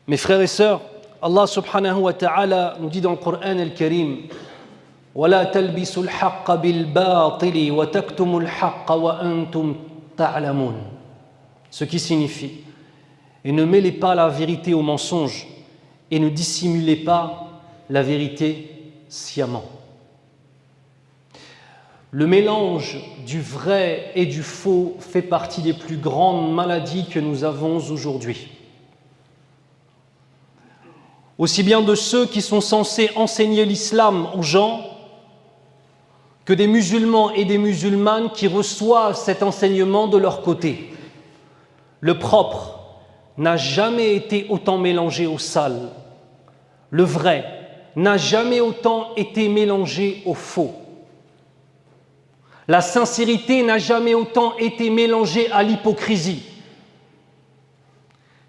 Mes frères et sœurs, Allah subhanahu wa ta'ala nous dit dans le Coran al-Karim وَلَا تَلْبِسُوا الْحَقَّ بِالْبَاطِلِ وَتَكْتُمُوا الْحَقَّ وَأَنْتُمْ تَعْلَمُونَ. Ce qui signifie, et ne mêlez pas la vérité au mensonge et ne dissimulez pas la vérité sciemment. Le mélange du vrai et du faux fait partie des plus grandes maladies que nous avons aujourd'hui. Aussi bien de ceux qui sont censés enseigner l'islam aux gens que des musulmans et des musulmanes qui reçoivent cet enseignement de leur côté. Le propre n'a jamais été autant mélangé au sale. Le vrai n'a jamais autant été mélangé au faux. La sincérité n'a jamais autant été mélangée à l'hypocrisie.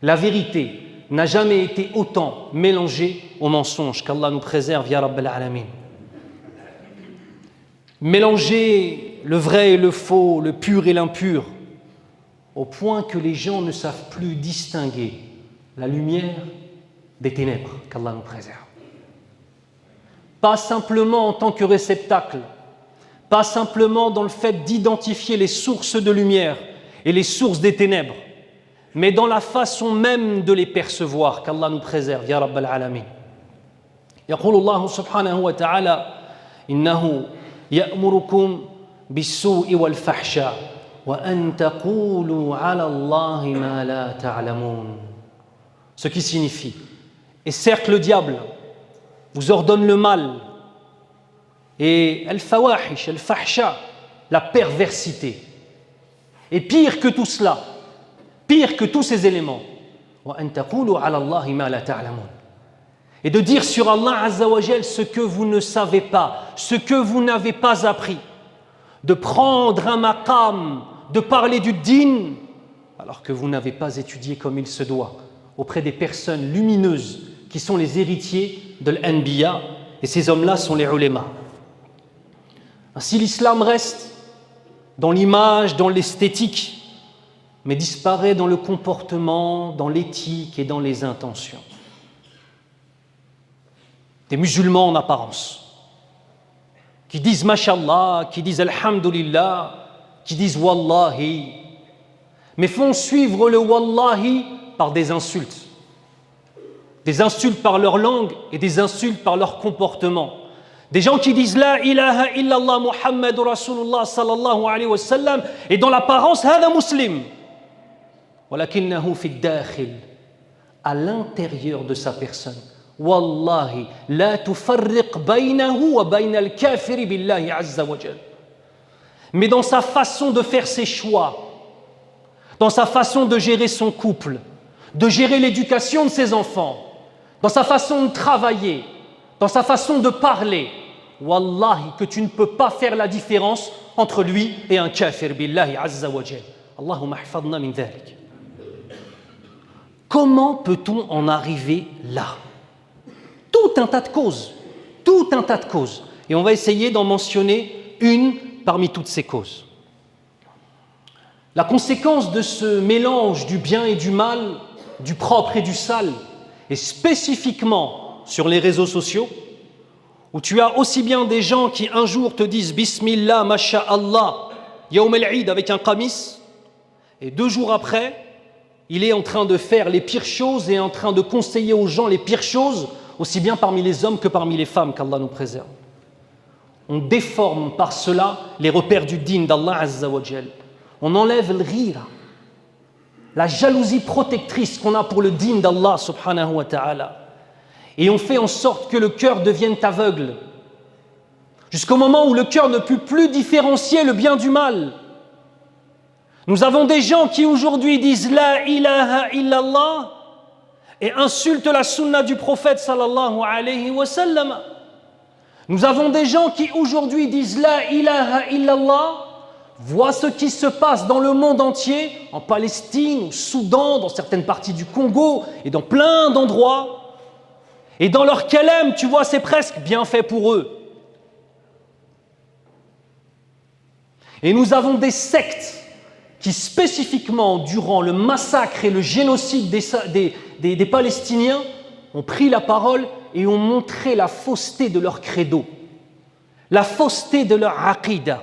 La vérité n'a jamais été autant mélangée au mensonge. Qu'Allah nous préserve, ya Rabbal Alamin. Mélanger le vrai et le faux, le pur et l'impur, au point que les gens ne savent plus distinguer la lumière des ténèbres. Qu'Allah nous préserve. Pas simplement en tant que réceptacle, pas simplement dans le fait d'identifier les sources de lumière et les sources des ténèbres, mais dans la façon même de les percevoir. Qu'Allah nous préserve, ya Rabbal Alamin. يقول الله سبحانه وتعالى إنه يأمركم بالسوء والفحشاء وأن تقولوا على الله ما لا تعلمون. Ce qui signifie, et certes le diable vous ordonne le mal et al-fawahish, al-fahsha, la perversité. Et pire que tout cela, pire que tous ces éléments, وأن تقولوا على الله ما لا تعلمون. Et de dire sur Allah Azza wa Jal ce que vous ne savez pas, ce que vous n'avez pas appris, de prendre un maqam, de parler du din, alors que vous n'avez pas étudié comme il se doit, auprès des personnes lumineuses qui sont les héritiers de l'anbiya, et ces hommes-là sont les ulémas. Ainsi l'islam reste dans l'image, dans l'esthétique, mais disparaît dans le comportement, dans l'éthique et dans les intentions. Des musulmans en apparence, qui disent Mashallah, qui disent Alhamdulillah, qui disent Wallahi, mais font suivre le Wallahi par des insultes par leur langue et des insultes par leur comportement. Des gens qui disent La ilaha illallah Muhammadur Rasulullah sallallahu alayhi wa sallam, et dans l'apparence, Hada muslim. Walakinnahu fi dakhil, à l'intérieur de sa personne. Wallahi, la tufarriq baynahu wa bayna al-kafiri billahi azza wa jal. Mais dans sa façon de faire ses choix, dans sa façon de gérer son couple, de gérer l'éducation de ses enfants, dans sa façon de travailler, dans sa façon de parler, wallahi, que tu ne peux pas faire la différence entre lui et un kafir billahi azza wa jal. Allahumma hfadna min dhalik. Comment peut-on en arriver là? Tout un tas de causes. Et on va essayer d'en mentionner une parmi toutes ces causes. La conséquence de ce mélange du bien et du mal, du propre et du sale, et spécifiquement sur les réseaux sociaux, où tu as aussi bien des gens qui un jour te disent Bismillah, Masha'Allah, Yawm al-Eid avec un qamis, et 2 jours après, il est en train de faire les pires choses et en train de conseiller aux gens les pires choses, aussi bien parmi les hommes que parmi les femmes, qu'Allah nous préserve. On déforme par cela les repères du din d'Allah Azza wa Jal. On enlève le rire, la jalousie protectrice qu'on a pour le din d'Allah subhanahu wa ta'ala. Et on fait en sorte que le cœur devienne aveugle, jusqu'au moment où le cœur ne peut plus différencier le bien du mal. Nous avons des gens qui aujourd'hui disent La ilaha illallah et insultent la sunna du prophète sallallahu alayhi wa sallam. Nous avons des gens qui aujourd'hui disent La ilaha illallah, voient ce qui se passe dans le monde entier, en Palestine, au Soudan, dans certaines parties du Congo et dans plein d'endroits. Et dans leur kalem, tu vois, c'est presque bien fait pour eux. Et nous avons des sectes qui spécifiquement, durant le massacre et le génocide des Palestiniens ont pris la parole et ont montré la fausseté de leur credo, la fausseté de leur aqida.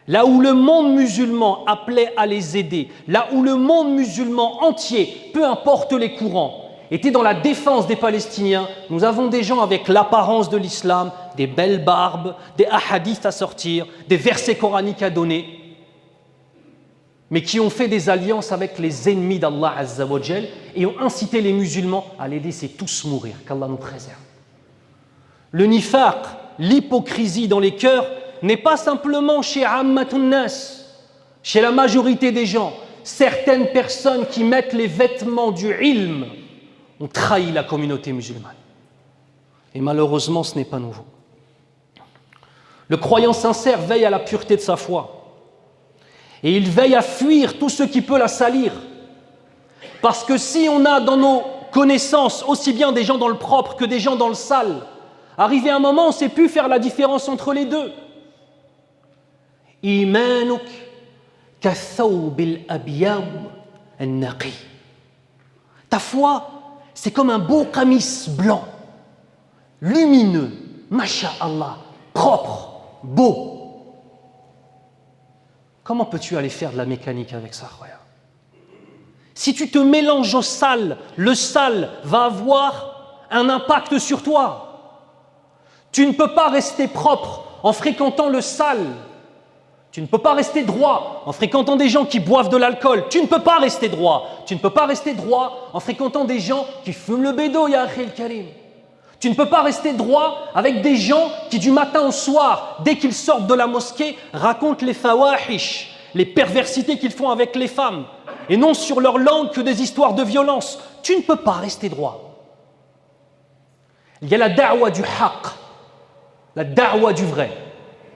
Là où le monde musulman appelait à les aider, là où le monde musulman entier, peu importe les courants, était dans la défense des Palestiniens, nous avons des gens avec l'apparence de l'islam, des belles barbes, des hadiths à sortir, des versets coraniques à donner, mais qui ont fait des alliances avec les ennemis d'Allah Azza wa Jal et ont incité les musulmans à les laisser tous mourir, qu'Allah nous préserve. Le nifaq, l'hypocrisie dans les cœurs, n'est pas simplement chez Ammatun Nas, chez la majorité des gens. Certaines personnes qui mettent les vêtements du ilm ont trahi la communauté musulmane. Et malheureusement, ce n'est pas nouveau. Le croyant sincère veille à la pureté de sa foi. Et il veille à fuir tout ce qui peut la salir. Parce que si on a dans nos connaissances aussi bien des gens dans le propre que des gens dans le sale, arrivé à un moment, on ne sait plus faire la différence entre les deux. Imanuk kathawbil abyad an-naqi. Ta foi, c'est comme un beau qamis blanc, lumineux, masha'Allah, propre, beau. Comment peux-tu aller faire de la mécanique avec ça, frère? Si tu te mélanges au sale, le sale va avoir un impact sur toi. Tu ne peux pas rester propre en fréquentant le sale. Tu ne peux pas rester droit en fréquentant des gens qui boivent de l'alcool. Tu ne peux pas rester droit. Tu ne peux pas rester droit en fréquentant des gens qui fument le bédo, ya akhil karim. Tu ne peux pas rester droit avec des gens qui du matin au soir, dès qu'ils sortent de la mosquée, racontent les fawahish, les perversités qu'ils font avec les femmes, et non sur leur langue que des histoires de violence. Tu ne peux pas rester droit. Il y a la da'wa du haqq, la da'wa du vrai.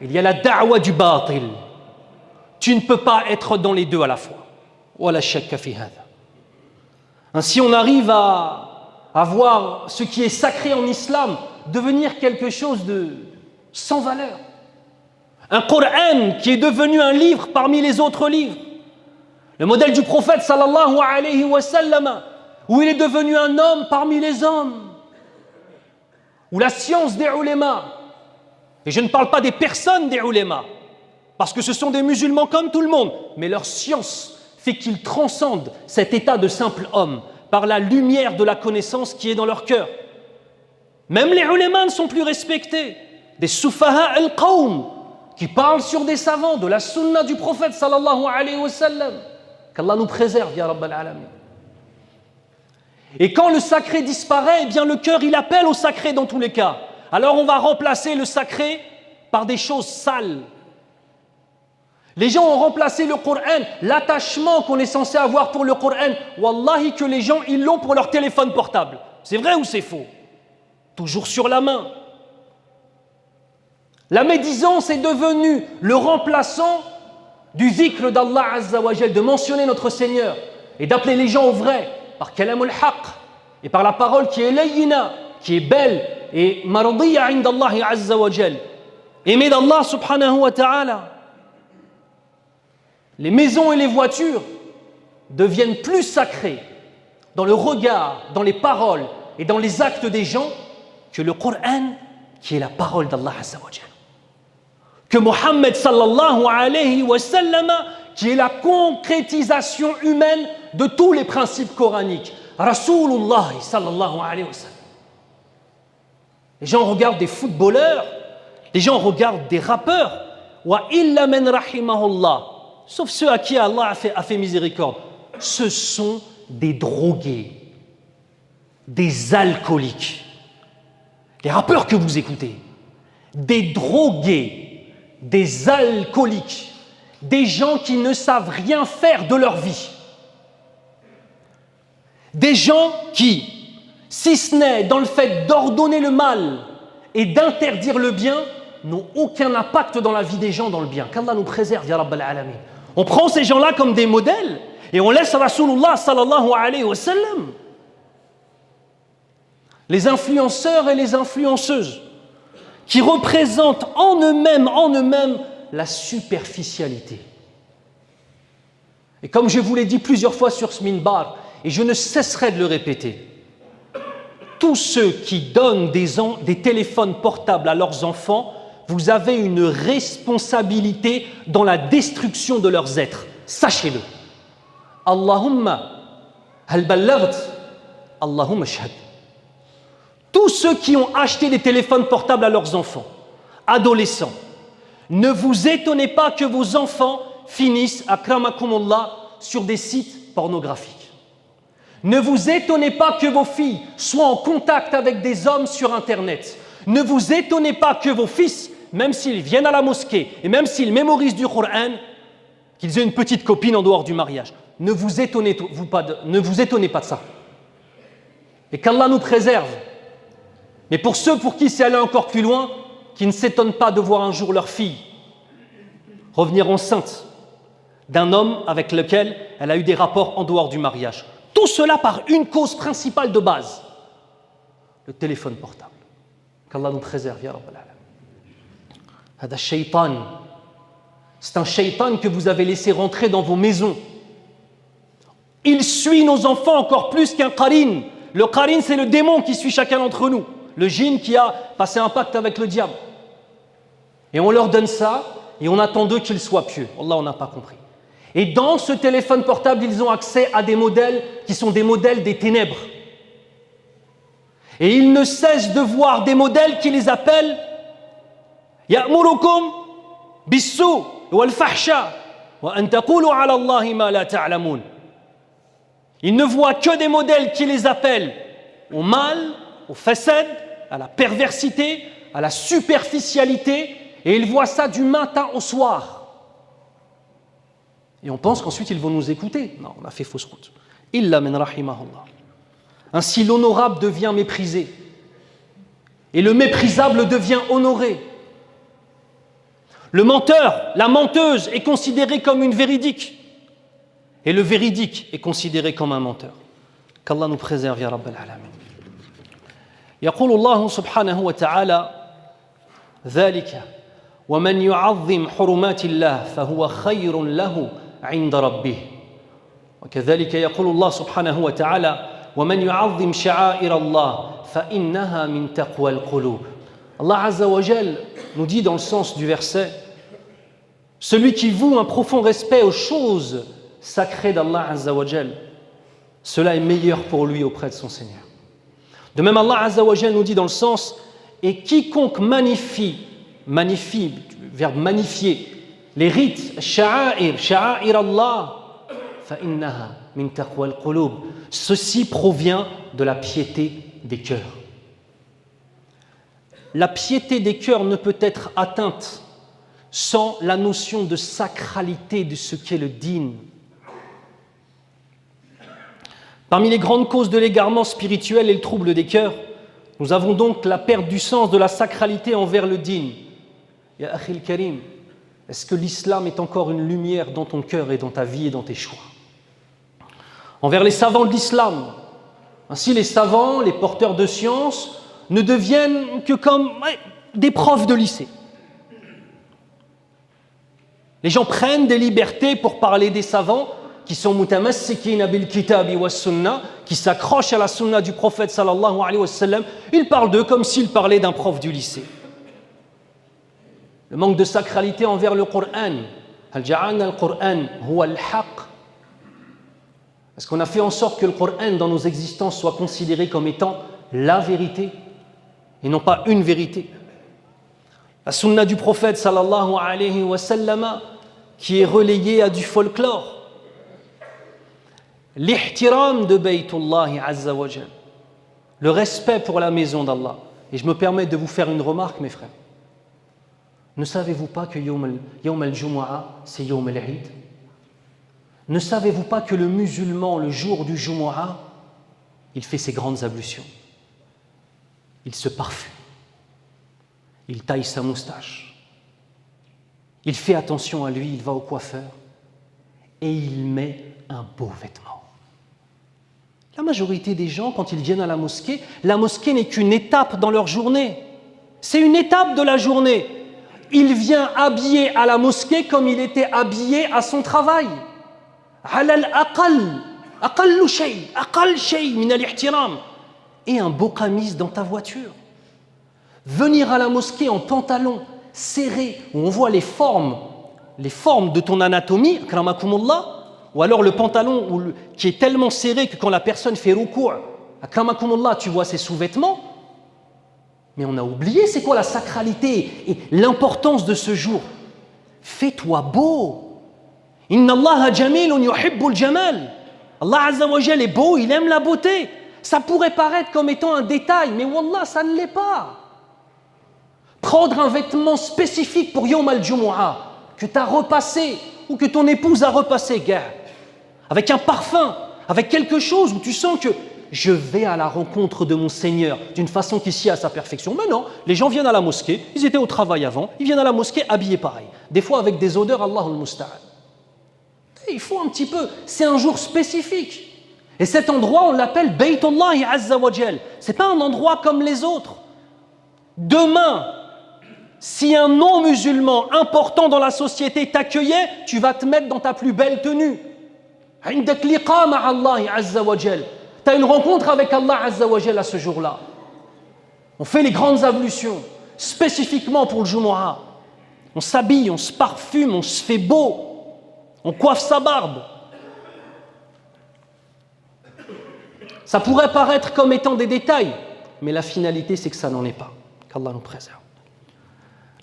Il y a la da'wa du batil. Tu ne peux pas être dans les deux à la fois. Wala shakka fi hadha. Ainsi, on arrive à voir ce qui est sacré en islam devenir quelque chose de sans valeur. Un Coran qui est devenu un livre parmi les autres livres. Le modèle du prophète sallallahu alayhi wa sallam, où il est devenu un homme parmi les hommes. Ou la science des ulémas. Et je ne parle pas des personnes des ulémas, parce que ce sont des musulmans comme tout le monde, mais leur science fait qu'ils transcendent cet état de simple homme par la lumière de la connaissance qui est dans leur cœur. Même les ulémas ne sont plus respectés. Des sufaha al-qawm qui parlent sur des savants de la sunna du prophète sallallahu alayhi wa sallam. Qu'Allah nous préserve, ya Rabbal Alamin. Et quand le sacré disparaît, eh bien le cœur il appelle au sacré dans tous les cas. Alors on va remplacer le sacré par des choses sales. Les gens ont remplacé le Coran, l'attachement qu'on est censé avoir pour le Coran. Wallahi que les gens ils l'ont pour leur téléphone portable. C'est vrai ou c'est faux? Toujours sur la main. La médisance est devenue le remplaçant du zikr d'Allah Azza wa Jal, de mentionner notre Seigneur et d'appeler les gens au vrai par kalamul haqq et par la parole qui est layyina, qui est belle et mardiya indallahi Azza wa Jal, aimée d'Allah subhanahu wa ta'ala. Les maisons et les voitures deviennent plus sacrées dans le regard, dans les paroles et dans les actes des gens que le Coran qui est la parole d'Allah Azza wa Jal. Que Mohammed sallallahu alayhi wa sallam qui est la concrétisation humaine de tous les principes coraniques. Rasulullah sallallahu alayhi wa sallam. Les gens regardent des footballeurs, les gens regardent des rappeurs. Wa illa man rahimahullah. Sauf ceux à qui Allah a fait miséricorde. Ce sont des drogués, des alcooliques. Les rappeurs que vous écoutez, des drogués, des alcooliques, des gens qui ne savent rien faire de leur vie. Des gens qui, si ce n'est dans le fait d'ordonner le mal et d'interdire le bien, n'ont aucun impact dans la vie des gens dans le bien. Qu'Allah nous préserve, ya Rabbal Alamin. On prend ces gens-là comme des modèles et on laisse Rasulullah sallallahu alayhi wa sallam. Les influenceurs et les influenceuses qui représentent en eux-mêmes la superficialité. Et comme je vous l'ai dit plusieurs fois sur ce minbar, et je ne cesserai de le répéter, tous ceux qui donnent des téléphones portables à leurs enfants, vous avez une responsabilité dans la destruction de leurs êtres. Sachez-le. Allahumma hal ballaght, Allahumma shahad. Tous ceux qui ont acheté des téléphones portables à leurs enfants, adolescents, ne vous étonnez pas que vos enfants finissent, akramakumullah, sur des sites pornographiques. Ne vous étonnez pas que vos filles soient en contact avec des hommes sur Internet. Ne vous étonnez pas que vos fils, même s'ils viennent à la mosquée et même s'ils mémorisent du Coran, qu'ils aient une petite copine en dehors du mariage. Ne vous étonnez pas de ça. Et qu'Allah nous préserve. Mais pour ceux pour qui c'est aller encore plus loin, qui ne s'étonnent pas de voir un jour leur fille revenir enceinte d'un homme avec lequel elle a eu des rapports en dehors du mariage. Tout cela par une cause principale de base, le téléphone portable. Qu'Allah nous préserve, ya Rabbal Alamin. Hada shaytan. C'est un shaytan que vous avez laissé rentrer dans vos maisons. Il suit nos enfants encore plus qu'un qarin. Le qarin, c'est le démon qui suit chacun d'entre nous. Le djinn qui a passé un pacte avec le diable. Et on leur donne ça, et on attend d'eux qu'ils soient pieux. Allah, on n'a pas compris. Et dans ce téléphone portable, ils ont accès à des modèles qui sont des modèles des ténèbres. Et ils ne cessent de voir des modèles qui les appellent Ya'murukum bis-su' wal-fahsha wa an taqulu 'ala Allahi ma la ta'lamun. Ils ne voient que des modèles qui les appellent au mal, au fasad, à la perversité, à la superficialité, et ils voient ça du matin au soir. Et on pense qu'ensuite ils vont nous écouter. Non, on a fait fausse route. Illa min rahimahullah. Ainsi l'honorable devient méprisé et le méprisable devient honoré. Le menteur, la menteuse est considérée comme une véridique et le véridique est considéré comme un menteur. Qu'Allah nous préserve, ya Rabbal Alamin. يقول الله سبحانه وتعالى ذلك ومن يعظم حرمات الله فهو خير له عند ربه وكذلك يقول الله سبحانه وتعالى ومن يعظم شعائر الله فإنها من تقوى القلوب. Allah Azza wa Jal nous dit dans le sens du verset, celui qui voue un profond respect aux choses sacrées d'Allah Azza wa Jal, cela est meilleur pour lui auprès de son Seigneur. De même, Allah Azza wa Jal nous dit dans le sens, et quiconque magnifie, verbe magnifier, les rites, sha'air Allah, fa'innaha min taqwa al-qulub. Ceci provient de la piété des cœurs. La piété des cœurs ne peut être atteinte sans la notion de sacralité de ce qu'est le dîn. Parmi les grandes causes de l'égarement spirituel et le trouble des cœurs, nous avons donc la perte du sens de la sacralité envers le dîn. Ya akhil karim, est-ce que l'islam est encore une lumière dans ton cœur et dans ta vie et dans tes choix? Envers les savants de l'islam, ainsi les savants, les porteurs de sciences, ne deviennent que comme des profs de lycée. Les gens prennent des libertés pour parler des savants qui sont mutamassikina bil kitabi was sunnah, qui s'accrochent à la sunna du prophète sallallahu alayhi wa sallam. Ils parlent d'eux comme s'ils parlaient d'un prof du lycée. Le manque de sacralité envers le Coran. Hal ja'alna al-Qur'an huwa al-haq. Est-ce qu'on a fait en sorte que le Coran dans nos existences soit considéré comme étant la vérité et non pas une vérité? La sunna du prophète sallallahu alayhi wa sallam qui est relayée à du folklore. L'ihtiram de Baytullahi Azza wa Jal, le respect pour la maison d'Allah. Et je me permets de vous faire une remarque, mes frères. Ne savez-vous pas que Yawm al-Jumu'ah, c'est Yawm al-Eid? Ne savez-vous pas que le musulman, le jour du Jumu'ah, il fait ses grandes ablutions, il se parfume, il taille sa moustache, il fait attention à lui, il va au coiffeur et il met un beau vêtement. La majorité des gens, quand ils viennent à la mosquée n'est qu'une étape dans leur journée. C'est une étape de la journée. Il vient habillé à la mosquée comme il était habillé à son travail. Alal aqal, aqall shay min al-ihtiram. Et un beau qamis dans ta voiture. Venir à la mosquée en pantalon serré, où on voit les formes de ton anatomie, akramakumullah, ou alors le pantalon qui est tellement serré que quand la personne fait ruku', akramakumullah, tu vois ses sous-vêtements. Mais on a oublié c'est quoi la sacralité et l'importance de ce jour. Fais-toi beau. Inna Allaha jamilun yuhibbul jamal. Allah Azza wa Jal est beau, il aime la beauté. Ça pourrait paraître comme étant un détail, mais wallah, ça ne l'est pas. Prendre un vêtement spécifique pour Yawm al-Jumu'ah, que tu as repassé, ou que ton épouse a repassé, gars, avec un parfum, avec quelque chose où tu sens que je vais à la rencontre de mon Seigneur d'une façon qui s'y a à sa perfection. Mais non, les gens viennent à la mosquée, ils étaient au travail avant, ils viennent à la mosquée habillés pareil. Des fois avec des odeurs, Allahul Musta'an. Il faut un petit peu, c'est un jour spécifique. Et cet endroit, on l'appelle Baytullahi Azza wa Jal. Ce n'est pas un endroit comme les autres. Demain, si un non-musulman important dans la société t'accueillait, tu vas te mettre dans ta plus belle tenue. عندك لقاء مع الله عز وجل. Tu as une rencontre avec Allah Azza wa Jal à ce jour-là. On fait les grandes ablutions, spécifiquement pour le Jumu'ah. On s'habille, on se parfume, on se fait beau, on coiffe sa barbe. Ça pourrait paraître comme étant des détails, mais la finalité, c'est que ça n'en est pas. Qu'Allah nous préserve.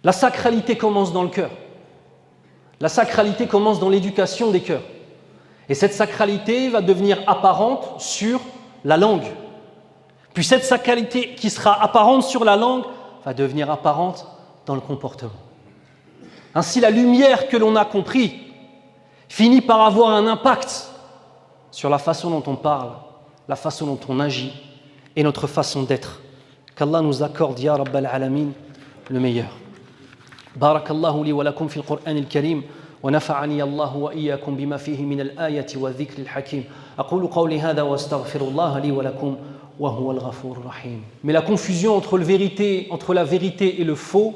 La sacralité commence dans le cœur. La sacralité commence dans l'éducation des cœurs. Et cette sacralité va devenir apparente sur la langue. Puis cette sacralité qui sera apparente sur la langue va devenir apparente dans le comportement. Ainsi, la lumière que l'on a compris finit par avoir un impact sur la façon dont on parle, la façon dont on agit et notre façon d'être. Qu'Allah nous accorde, ya Rabbal Alamin, le meilleur. Barakallahu li wa lakum fil Qur'an al-Karim wa nafa'ani Allah wa iyyakum bima fihi min al-ayati wa dhikri al-hakim. Aqulu qawli hadha wa astaghfirullah li wa lakum wa huwa al-ghafurur rahim. Mais la confusion entre la vérité et le faux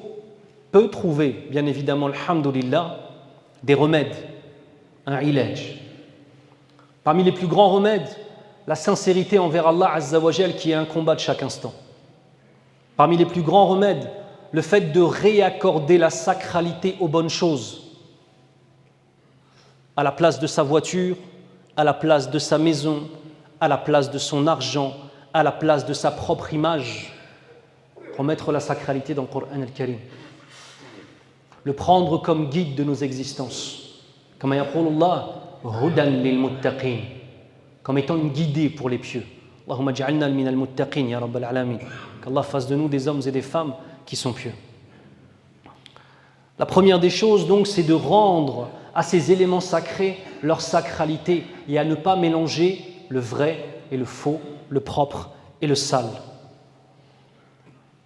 peut trouver, bien évidemment, alhamdulillah, des remèdes, un ilaj. Parmi les plus grands remèdes, la sincérité envers Allah Azza wa Jal qui est un combat de chaque instant. Parmi les plus grands remèdes, le fait de réaccorder la sacralité aux bonnes choses, à la place de sa voiture, à la place de sa maison, à la place de son argent, à la place de sa propre image, remettre la sacralité dans le Coran al-Karim. Le prendre comme guide de nos existences. Comme yaqulullah, hudan lil muttaqin. Comme étant une guidée pour les pieux. Allahumma ja'alna minal muttaqin ya rabbal alamin. Qu'Allah fasse de nous des hommes et des femmes qui sont pieux. La première des choses donc, c'est de rendre à ces éléments sacrés leur sacralité et à ne pas mélanger le vrai et le faux, le propre et le sale.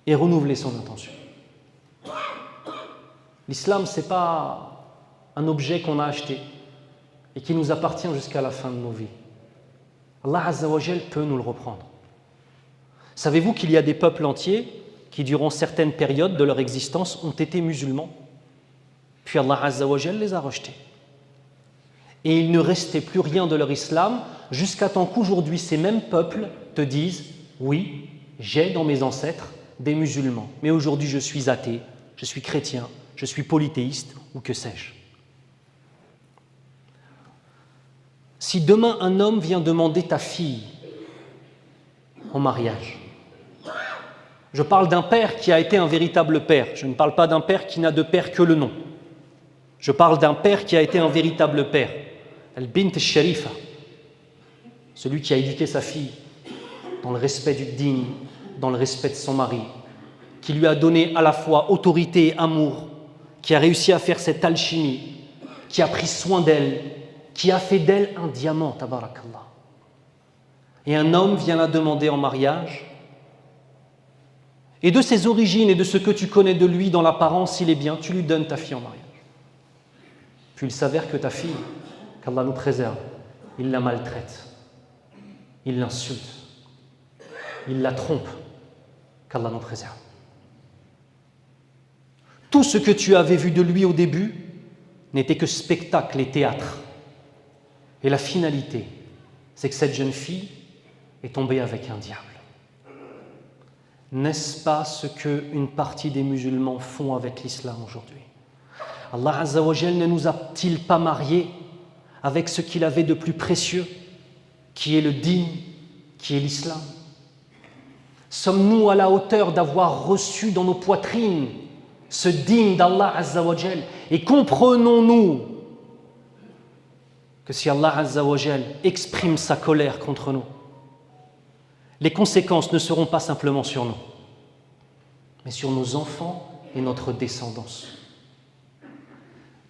Et renouveler son intention. L'islam, ce n'est pas un objet qu'on a acheté et qui nous appartient jusqu'à la fin de nos vies. Allah Azza wa Jal peut nous le reprendre. Savez-vous qu'il y a des peuples entiers qui, durant certaines périodes de leur existence, ont été musulmans, puis Allah Azza wa Jal les a rejetés. Et il ne restait plus rien de leur islam jusqu'à temps qu'aujourd'hui, ces mêmes peuples te disent « Oui, j'ai dans mes ancêtres des musulmans, mais aujourd'hui je suis athée, je suis chrétien, je suis polythéiste ou que sais-je. » Si demain un homme vient demander ta fille en mariage, je parle d'un père qui a été un véritable père, je ne parle pas d'un père qui n'a de père que le nom. Je parle d'un père qui a été un véritable père, al-bint al-sharifa, celui qui a éduqué sa fille dans le respect du digne, dans le respect de son mari, qui lui a donné à la fois autorité et amour, qui a réussi à faire cette alchimie, qui a pris soin d'elle, qui a fait d'elle un diamant, tabarakallah. Et un homme vient la demander en mariage, et de ses origines et de ce que tu connais de lui dans l'apparence, il est bien, tu lui donnes ta fille en mariage. Puis il s'avère que ta fille, qu'Allah nous préserve, il la maltraite, il l'insulte, il la trompe, qu'Allah nous préserve. Tout ce que tu avais vu de lui au début n'était que spectacle et théâtre. Et la finalité, c'est que cette jeune fille est tombée avec un diable. N'est-ce pas ce qu'une partie des musulmans font avec l'islam aujourd'hui? Allah Azza wa Jal ne nous a-t-il pas mariés avec ce qu'il avait de plus précieux, qui est le din, qui est l'islam? Sommes-nous à la hauteur d'avoir reçu dans nos poitrines ce din d'Allah Azza wa Jal? Et comprenons-nous que si Allah Azza wa Jal exprime sa colère contre nous, les conséquences ne seront pas simplement sur nous, mais sur nos enfants et notre descendance.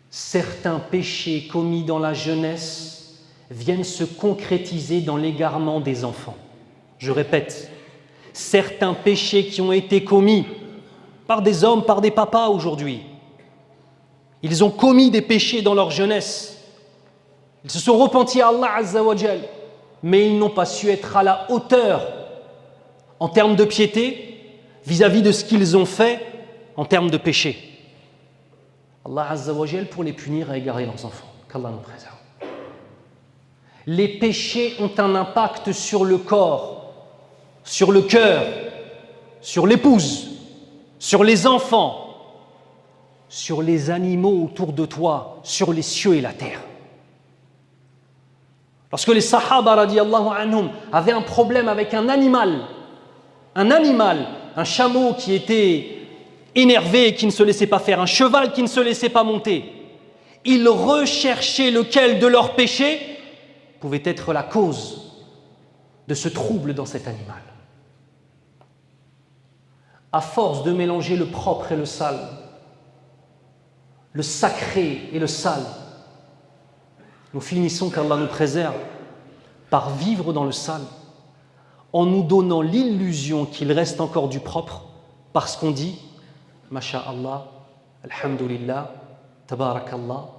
Certains péchés commis dans la jeunesse viennent se concrétiser dans l'égarement des enfants. Je répète, certains péchés qui ont été commis par des hommes, par des papas aujourd'hui, ils ont commis des péchés dans leur jeunesse. Ils se sont repentis à Allah Azza wa Jal, mais ils n'ont pas su être à la hauteur en termes de piété vis-à-vis de ce qu'ils ont fait en termes de péché. Allah Azza wa Jal, pour les punir, a égaré leurs enfants. Qu'Allah nous préserve. Les péchés ont un impact sur le corps, sur le cœur, sur l'épouse, sur les enfants, sur les animaux autour de toi, sur les cieux et la terre. Lorsque les Sahaba radiyallahu anhum avaient un problème avec un animal, un chameau qui était énervé et qui ne se laissait pas faire, un cheval qui ne se laissait pas monter, ils recherchaient lequel de leurs péchés pouvait être la cause de ce trouble dans cet animal. À force de mélanger le propre et le sale, le sacré et le sale, nous finissons, qu'Allah nous préserve, par vivre dans le sale, en nous donnant l'illusion qu'il reste encore du propre, parce qu'on dit Masha'Allah, Alhamdulillah, Tabarakallah.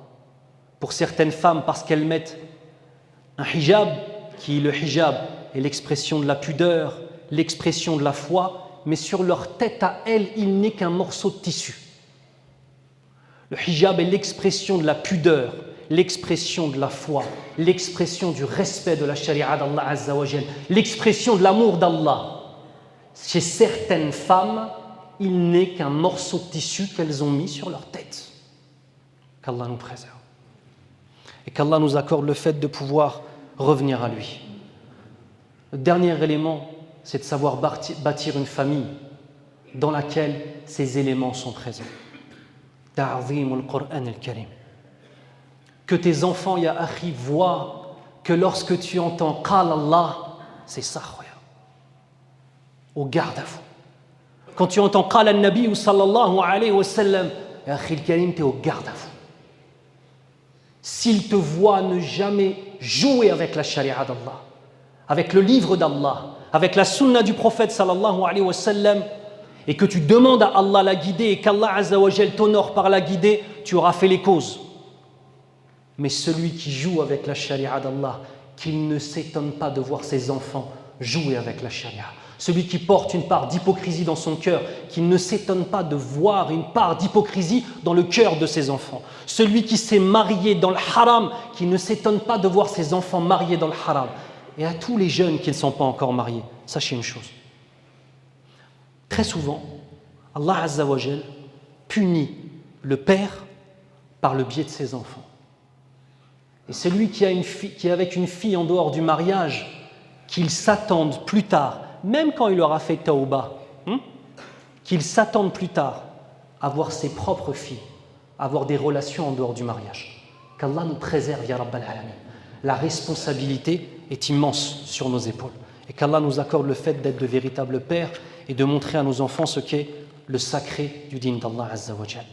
Pour certaines femmes, parce qu'elles mettent un hijab, qui le hijab est l'expression de la pudeur, l'expression de la foi, mais sur leur tête à elles, il n'est qu'un morceau de tissu. Le hijab est l'expression de la pudeur, l'expression de la foi, l'expression du respect de la charia d'Allah Azza wa Jal, l'expression de l'amour d'Allah. Chez certaines femmes, il n'est qu'un morceau de tissu qu'elles ont mis sur leur tête. Qu'Allah nous préserve. Et qu'Allah nous accorde le fait de pouvoir revenir à lui. Le dernier élément, c'est de savoir bâtir une famille dans laquelle ces éléments sont présents. Ta'zim al-Qur'an al-Karim. Que tes enfants, ya akhi, voient que lorsque tu entends Qala Allah, c'est ça, au garde à vous. Quand tu entends Qala al-Nabi sallallahu alayhi wa sallam, ya akhi al-Karim, tu es au garde à vous. S'ils te voient ne jamais jouer avec la charia d'Allah, avec le livre d'Allah, avec la sunna du prophète sallallahu alayhi wa sallam, et que tu demandes à Allah la guider et qu'Allah Azza wa Jal t'honore par la guider, tu auras fait les causes. Mais celui qui joue avec la charia d'Allah, qu'il ne s'étonne pas de voir ses enfants jouer avec la charia. Celui qui porte une part d'hypocrisie dans son cœur, qu'il ne s'étonne pas de voir une part d'hypocrisie dans le cœur de ses enfants. Celui qui s'est marié dans le haram, qu'il ne s'étonne pas de voir ses enfants mariés dans le haram. Et à tous les jeunes qui ne sont pas encore mariés, sachez une chose. Très souvent, Allah Azza wa Jal punit le père par le biais de ses enfants. Et celui qui est avec une fille en dehors du mariage, qu'il s'attende plus tard, même quand il aura fait tauba, qu'il s'attende plus tard à voir ses propres filles, à avoir des relations en dehors du mariage. Qu'Allah nous préserve, ya Rabbal Alamin. La responsabilité est immense sur nos épaules. Et qu'Allah nous accorde le fait d'être de véritables pères et de montrer à nos enfants ce qu'est le sacré du dîn d'Allah Azza wa Jal.